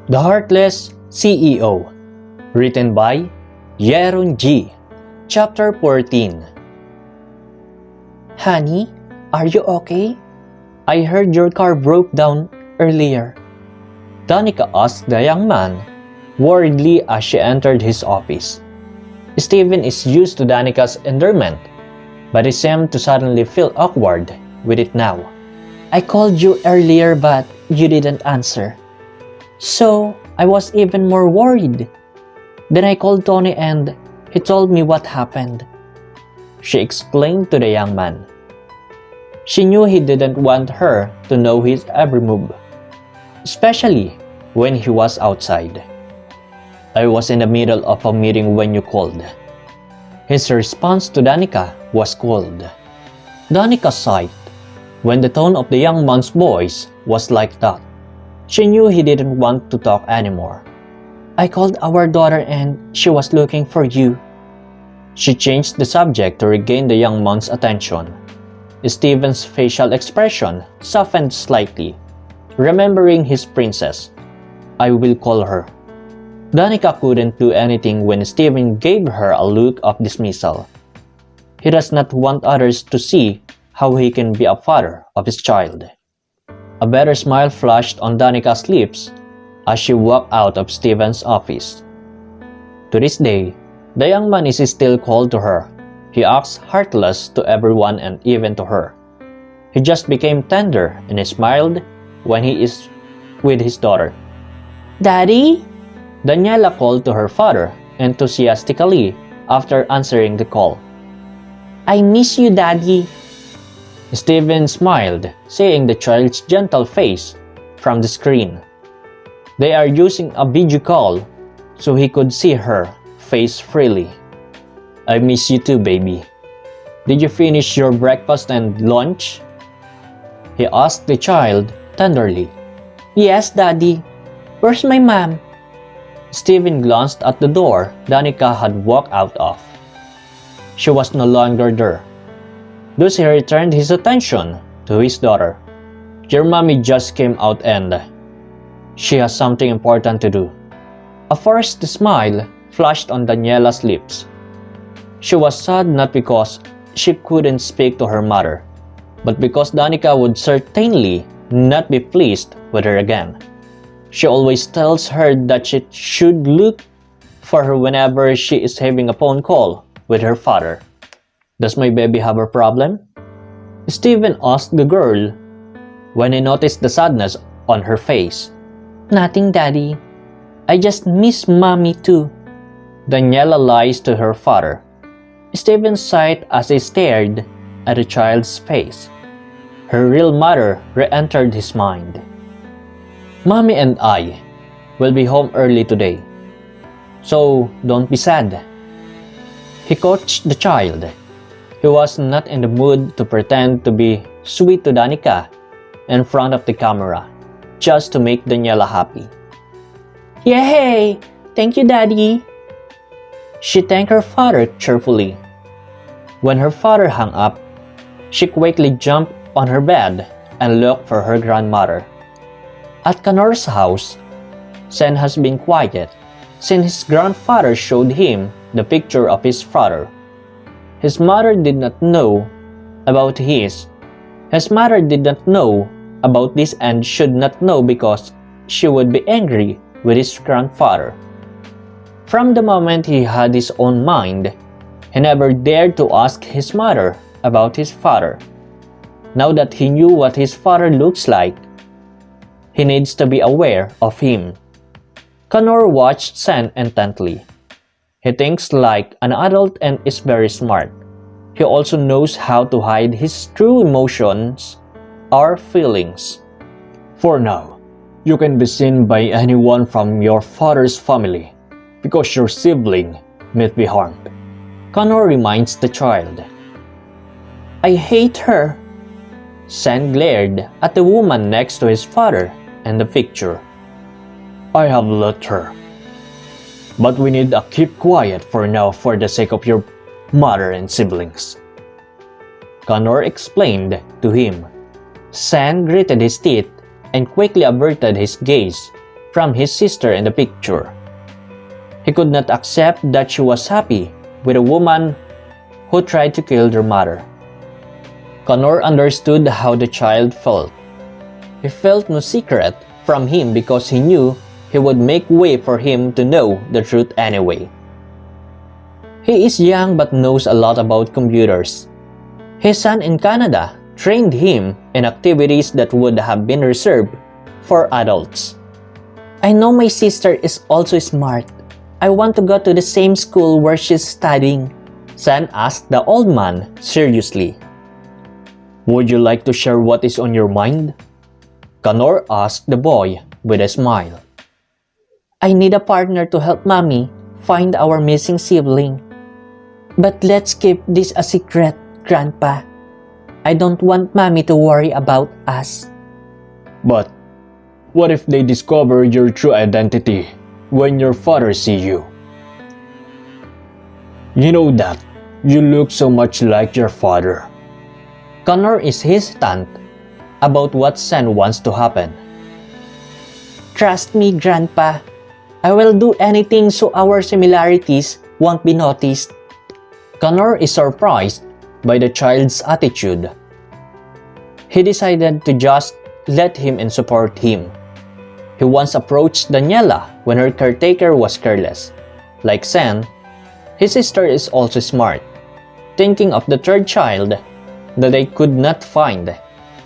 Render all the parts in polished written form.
The Heartless CEO. Written by Yeron G. Chapter 14. Honey, are you okay? I heard your car broke down earlier. Danica asked the young man, worriedly as she entered his office. Steven is used to Danica's endearment, but he seemed to suddenly feel awkward with it now. I called you earlier but you didn't answer. So, I was even more worried. Then I called Tony and he told me what happened. She explained to the young man. She knew he didn't want her to know his every move, especially when he was outside. I was in the middle of a meeting when you called. His response to Danica was cold. Danica sighed. When the tone of the young man's voice was like that, she knew he didn't want to talk anymore. I called our daughter and she was looking for you. She changed the subject to regain the young man's attention. Steven's facial expression softened slightly, remembering his princess. I will call her. Danica couldn't do anything when Steven gave her a look of dismissal. He does not want others to see how he can be a father of his child. A better smile flashed on Danica's lips as she walked out of Steven's office. To this day, the young man is still cold to her. He acts heartless to everyone and even to her. He just became tender and he smiled when he is with his daughter. Daddy? Daniela called to her father enthusiastically after answering the call. I miss you, Daddy. Steven smiled, seeing the child's gentle face from the screen. They are using a video call so he could see her face freely. I miss you too, baby. Did you finish your breakfast and lunch? He asked the child tenderly. Yes, Daddy. Where's my mom? Steven glanced at the door Danica had walked out of. She was no longer there. Thus he returned his attention to his daughter. Your mommy just came out and she has something important to do. A forced smile flashed on Daniela's lips. She was sad not because she couldn't speak to her mother, but because Danica would certainly not be pleased with her again. She always tells her that she should look for her whenever she is having a phone call with her father. Does my baby have a problem? Steven asked the girl when he noticed the sadness on her face. Nothing, Daddy. I just miss Mommy too. Daniela lies to her father. Steven sighed as he stared at the child's face. Her real mother re-entered his mind. Mommy and I will be home early today, so don't be sad. He coached the child. He was not in the mood to pretend to be sweet to Danica in front of the camera, just to make Daniela happy. Yay! Thank you, Daddy. She thanked her father cheerfully. When her father hung up, she quickly jumped on her bed and looked for her grandmother. At Kanor's house, Sen has been quiet since his grandfather showed him the picture of his father. His mother did not know about this and should not know because she would be angry with his grandfather. From the moment he had his own mind, he never dared to ask his mother about his father. Now that he knew what his father looks like, he needs to be aware of him. Kanor watched Sen intently. He thinks like an adult and is very smart. He also knows how to hide his true emotions or feelings. For now, you can be seen by anyone from your father's family because your sibling may be harmed. Kanor reminds the child. I hate her. Sen glared at the woman next to his father in the picture. I have let her. But we need to keep quiet for now for the sake of your mother and siblings. Connor explained to him. Sen gritted his teeth and quickly averted his gaze from his sister in the picture. He could not accept that she was happy with a woman who tried to kill their mother. Connor understood how the child felt. He felt no secret from him because he knew he would make way for him to know the truth anyway. He is young but knows a lot about computers. His son in Canada trained him in activities that would have been reserved for adults. I know my sister is also smart. I want to go to the same school where she's studying. Sam asked the old man seriously. Would you like to share what is on your mind? Connor asked the boy with a smile. I need a partner to help Mommy find our missing sibling. But let's keep this a secret, Grandpa. I don't want Mommy to worry about us. But what if they discover your true identity when your father sees you? You know that you look so much like your father. Connor is hesitant about what Sam wants to happen. Trust me, Grandpa. I will do anything so our similarities won't be noticed. Connor is surprised by the child's attitude. He decided to just let him and support him. He once approached Daniela when her caretaker was careless. Like Sam, his sister is also smart, thinking of the third child that they could not find.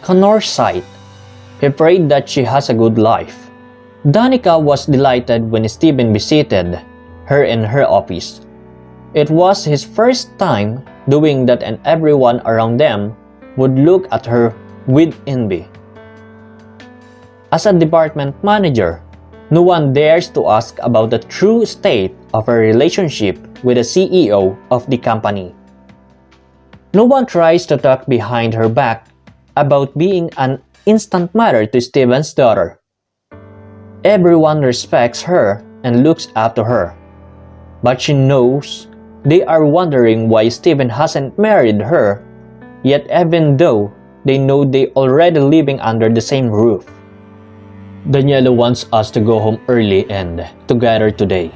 Connor's sight. He prayed that she has a good life. Danica was delighted when Stephen visited her in her office. It was his first time doing that and everyone around them would look at her with envy. As a department manager, no one dares to ask about the true state of her relationship with the CEO of the company. No one tries to talk behind her back about being an instant mother to Steven's daughter. Everyone respects her and looks up to her. But she knows they are wondering why Steven hasn't married her, yet even though they know they already living under the same roof. Daniela wants us to go home early and together today.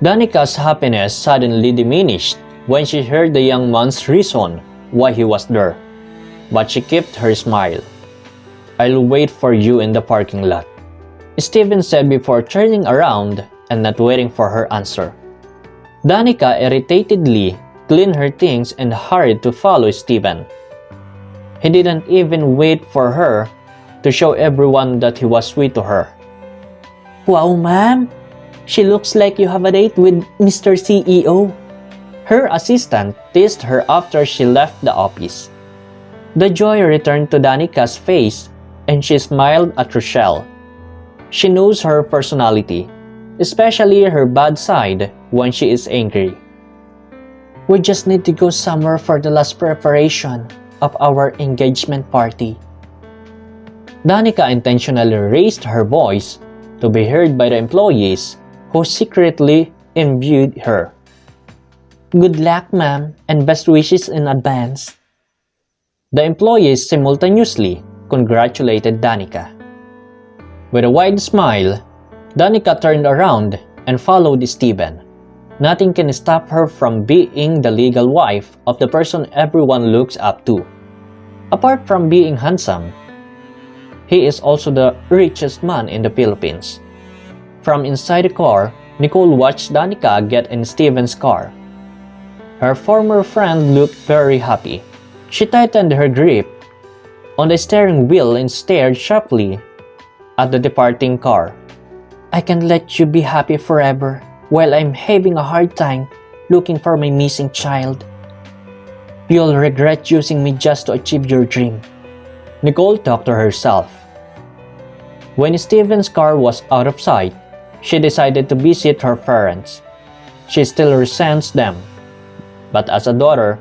Danica's happiness suddenly diminished when she heard the young man's reason why he was there, but she kept her smile. I'll wait for you in the parking lot, Steven said before turning around and not waiting for her answer. Danica irritatedly cleaned her things and hurried to follow Steven. He didn't even wait for her to show everyone that he was sweet to her. Wow, ma'am! She looks like you have a date with Mr. CEO. Her assistant teased her after she left the office. The joy returned to Danica's face and she smiled at Rochelle. She knows her personality, especially her bad side when she is angry. We just need to go somewhere for the last preparation of our engagement party. Danica intentionally raised her voice to be heard by the employees who secretly envied her. Good luck, ma'am, and best wishes in advance. The employees simultaneously congratulated Danica. With a wide smile, Danica turned around and followed Steven. Nothing can stop her from being the legal wife of the person everyone looks up to. Apart from being handsome, he is also the richest man in the Philippines. From inside the car, Nicole watched Danica get in Steven's car. Her former friend looked very happy. She tightened her grip on the steering wheel and stared sharply at the departing car. I can't let you be happy forever while I'm having a hard time looking for my missing child. You'll regret using me just to achieve your dream, Nicole talked to herself. When Steven's car was out of sight, she decided to visit her parents. She still resents them, but as a daughter,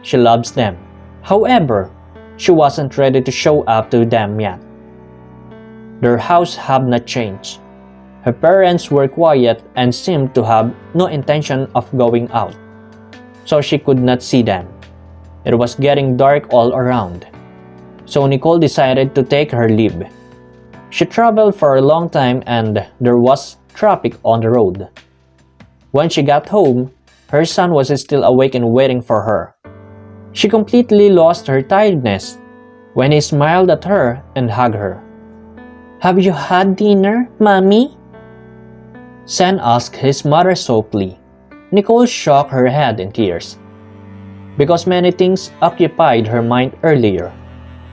she loves them. However, she wasn't ready to show up to them yet. Their house had not changed. Her parents were quiet and seemed to have no intention of going out, so she could not see them. It was getting dark all around, so Nicole decided to take her leave. She traveled for a long time and there was traffic on the road. When she got home, her son was still awake and waiting for her. She completely lost her tiredness when he smiled at her and hugged her. Have you had dinner, Mommy? Sen asked his mother softly. Nicole shook her head in tears. Because many things occupied her mind earlier,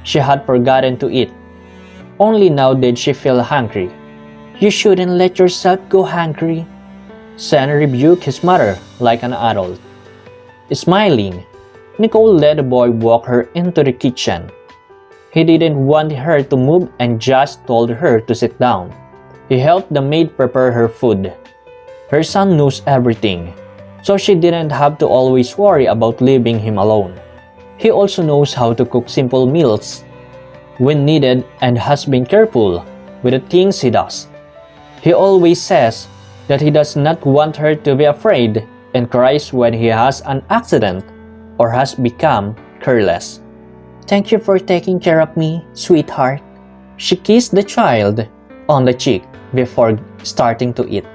she had forgotten to eat. Only now did she feel hungry. You shouldn't let yourself go hungry. Sen rebuked his mother like an adult. Smiling, Nicole let the boy walk her into the kitchen. He didn't want her to move and just told her to sit down. He helped the maid prepare her food. Her son knows everything, so she didn't have to always worry about leaving him alone. He also knows how to cook simple meals when needed and has been careful with the things he does. He always says that he does not want her to be afraid and cries when he has an accident or has become careless. Thank you for taking care of me, sweetheart. She kissed the child on the cheek before starting to eat.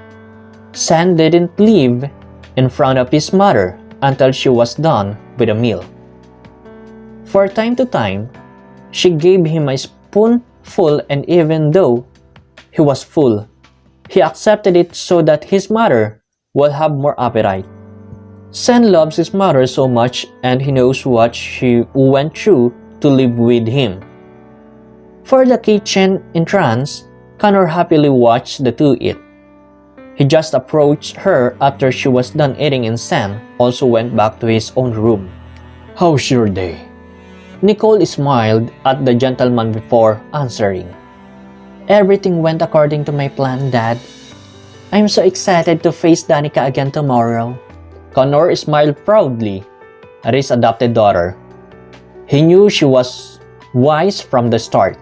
Sen didn't leave in front of his mother until she was done with the meal. For time to time, she gave him a spoonful, and even though he was full, he accepted it so that his mother would have more appetite. Sen loves his mother so much and he knows what she went through to live with him. For the kitchen entrance, Connor happily watched the two eat. He just approached her after she was done eating and Sen also went back to his own room. How's your day? Nicole smiled at the gentleman before answering. Everything went according to my plan, Dad. I'm so excited to face Danica again tomorrow. Connor smiled proudly at his adopted daughter. He knew she was wise from the start,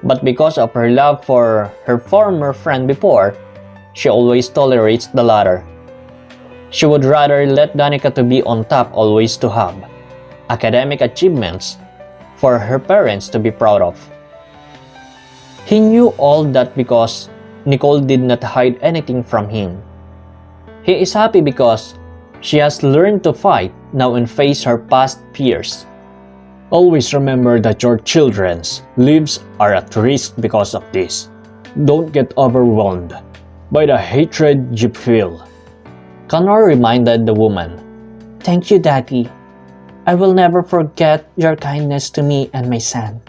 but because of her love for her former friend before, she always tolerates the latter. She would rather let Danica to be on top always to have academic achievements for her parents to be proud of. He knew all that because Nicole did not hide anything from him. He is happy because she has learned to fight now and face her past fears. Always remember that your children's lives are at risk because of this. Don't get overwhelmed by the hatred you feel. Connor reminded the woman. Thank you, Daddy. I will never forget your kindness to me and my son.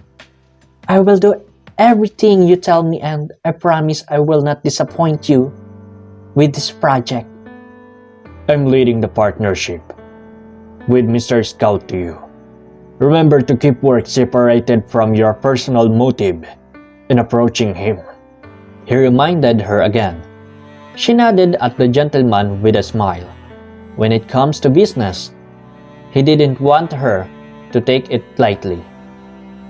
I will do everything you tell me and I promise I will not disappoint you with this project. I'm leading the partnership with Mr. Scout to you. Remember to keep work separated from your personal motive in approaching him. He reminded her again. She nodded at the gentleman with a smile. When it comes to business, he didn't want her to take it lightly.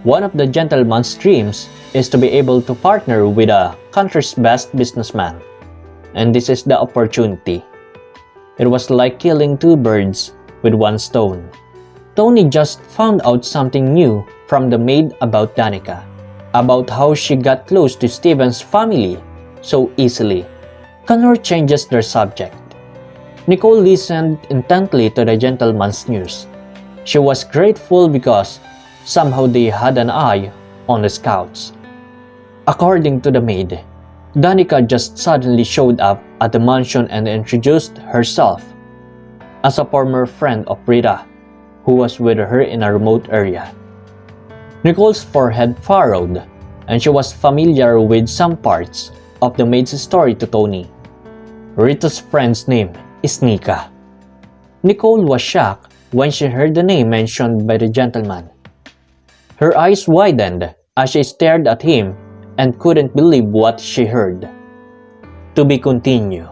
One of the gentleman's dreams is to be able to partner with a country's best businessman, and this is the opportunity. It was like killing two birds with one stone. Tony just found out something new from the maid about Danica, about how she got close to Steven's family so easily. Connor changes their subject. Nicole listened intently to the gentleman's news. She was grateful because somehow they had an eye on the scouts. According to the maid, Danica just suddenly showed up at the mansion and introduced herself as a former friend of Rita, who was with her in a remote area. Nicole's forehead furrowed, and she was familiar with some parts of the maid's story to Tony. Rita's friend's name is Nika. Nicole was shocked when she heard the name mentioned by the gentleman. Her eyes widened as she stared at him and couldn't believe what she heard. To be continued.